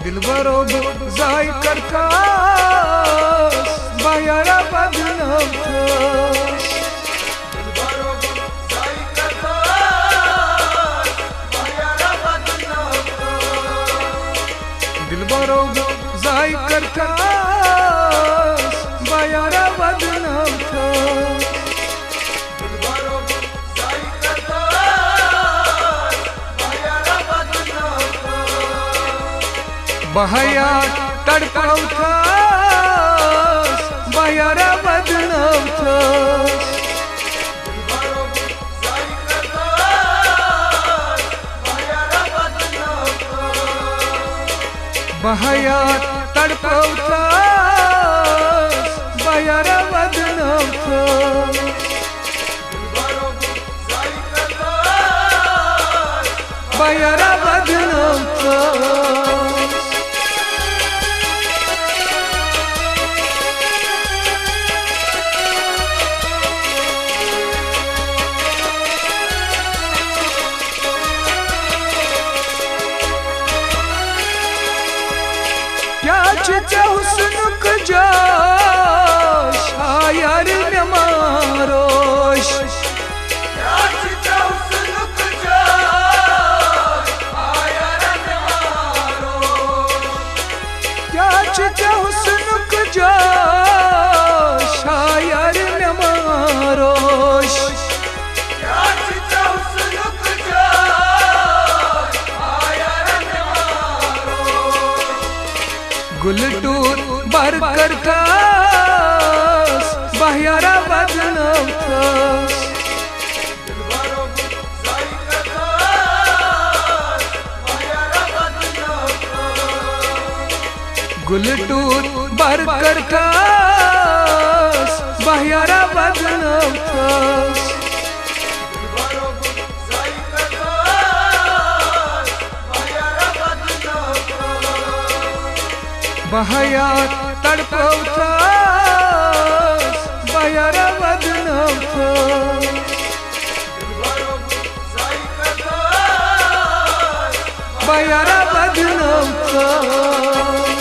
दिलबरो जाय करतास बायारा बदनाम थास दिलबरो जाय करतास बायारा बदनाम थास दिलबरो जाय करतास बायारा बदनाम थास दिलबरो जाय करतास बायारा बदनाम बहया तड़पावतास बायारा बदनाम थास दिलबरो जाय करतास बायारा बदनाम थास बहया तड़पावतास बायारा बदनाम थास दिलबरो जाय करतास बायारा बदनाम थास क्या हुस्न कजाश यार में मारोश क्या हुस्न कजाश यार में मारोश क्या हुस्न कजाश यार में मारोश क्या हुस्न कजाश यार में मारोश गुलटूर बर करतास बायारा बदनाम थास दिलबरो जाय करतास बायारा बदनाम थास गुलटूर बर करतास बायारा बदनाम थास दिलबरो जाय करतास बायारा बदनाम थास बहया तड़पावतास बायारा बदनाम थास दिलबरो जाय करतास बायारा बदनाम थास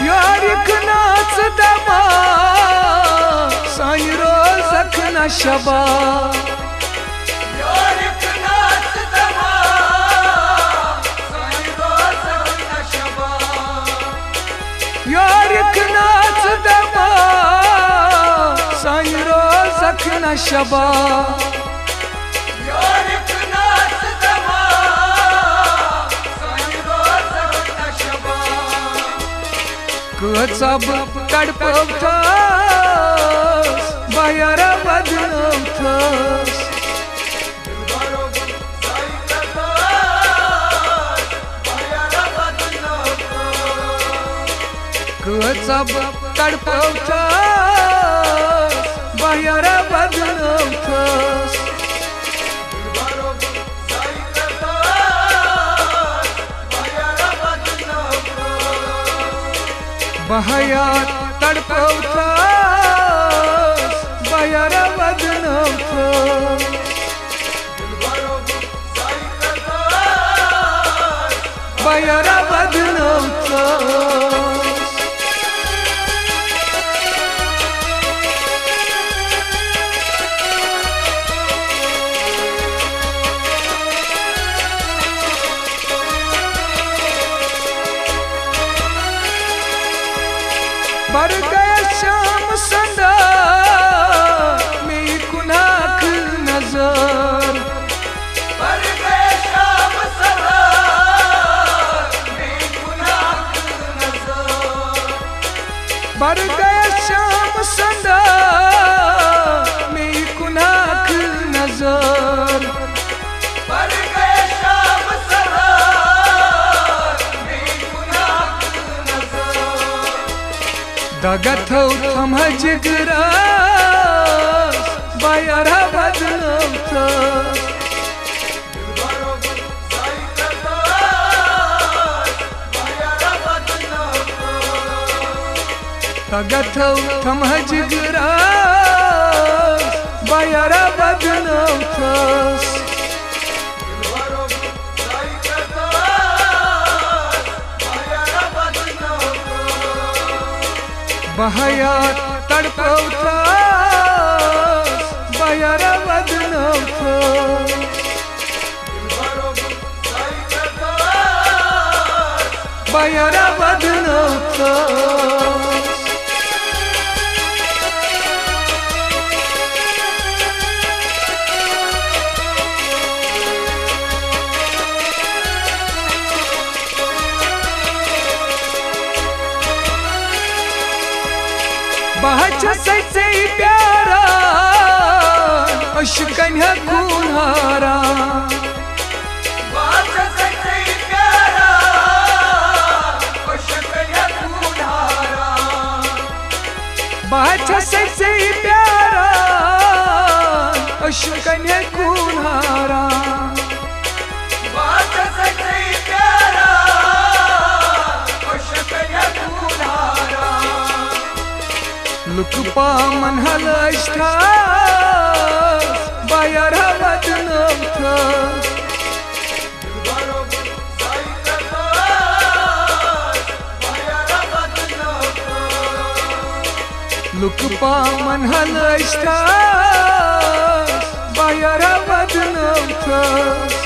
यार नाच दमा साई रोज़ न शबा यार नाच दमा साई रोज़ न शबा यार नाच दमा साई रोज़ न शबा सब तड़पावतास बायारा बदनाम थास दिलबरो जाय करतास बायारा बदनाम थास सब तड़पावतास बायारा बदनाम थास दिलबरो जाय करतास बायारा बदनाम थास बहया तड़पावतास बायारा बदनाम थास दिलबरो जाय करतास बायारा बदनाम थास बर गया शाम संदा में कुनाक नजर बर गया शाम संदा में कुनाक नजर बर गया शाम संदा में कुनाक नजर बर गया शाम संदा में कुनाक नजर दगथौ थम जिगरास बायारा बदनाम थास दिलबरो जाय करतास तगथौ थमहजगरा बायरा बदनौथस बहया तड़पौथस बायरा बदनौथस बायरा बदनौथस बहच से प्यारा अशकन खून हारा बहच से प्यारा अशकन खून हारा बहच से प्यारा अशकन खून हारा लुकपा मन हलस्तास बायरा बदनौथस लुकपा मन हलस्तास बायरा बदनौथस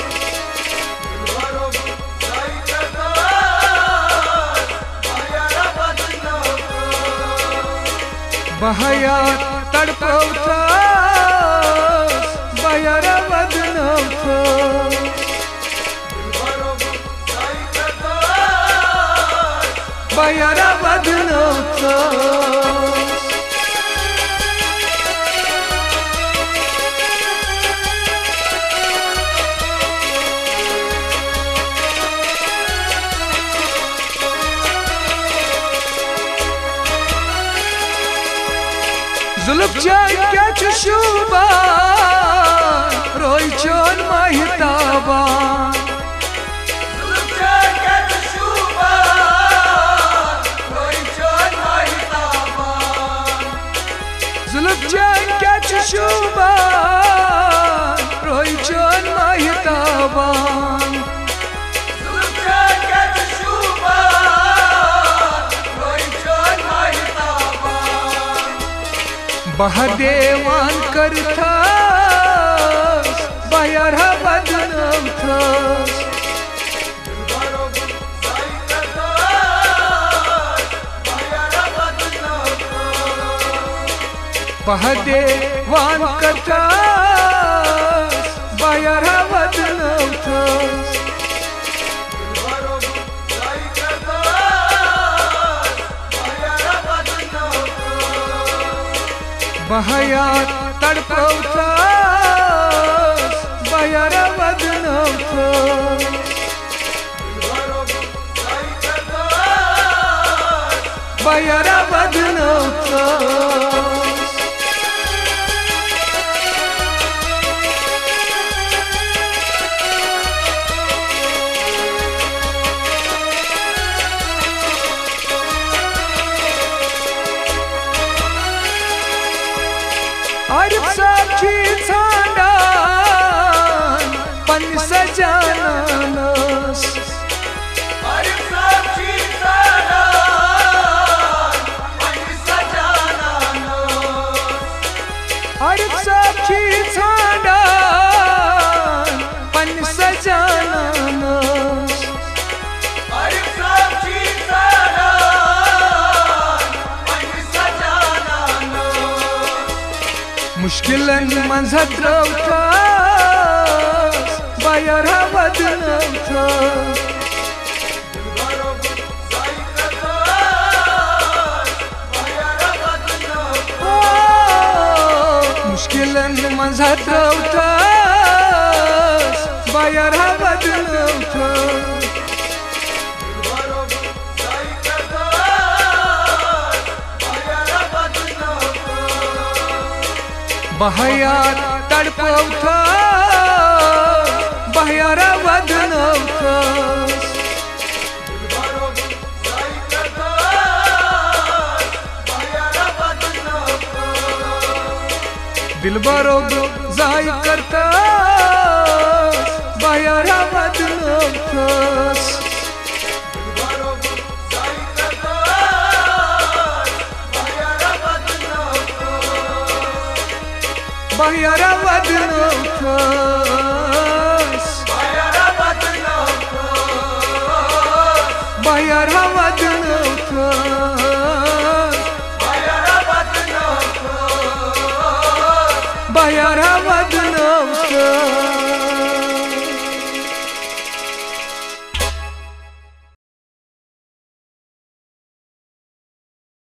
बहया तड़पौथस बायरा बदनौथस बायरा बदनौथस जुल्फ क्या चुशुबा रोई चोन माहिताबा जुल्फ क्या चुशुबा रोई चोन माहिताबा जुल्फ क्या चुशुबा रोई चोन माहिताबा बहदेवान करथस बायरा बदनौथस बहदेवान करथस बायरा बदनौथस बहया तड़पौथस बायरा बदनौथस बायरा बदनौथस आरिफ साक्षी छांडान पन सजानानस आरिफ साक्षी छांडान पन सजानानस आरिफ साक्षी छांडान पन सजानानस आरिफ साक्षी छांडान पन सजानानस मुश्किलन मंझत्रौथस बायरा बदनौथस मुश्किलन मंझत्रौथस बायरा बदनौथस बहया तड़पौथस बायरा बदनौथस बरोबर जाय करतास बाहेरा बदलवतास बाहेरा बदलवतास बाहेरा बदलवतास बाहेरा बदलवतास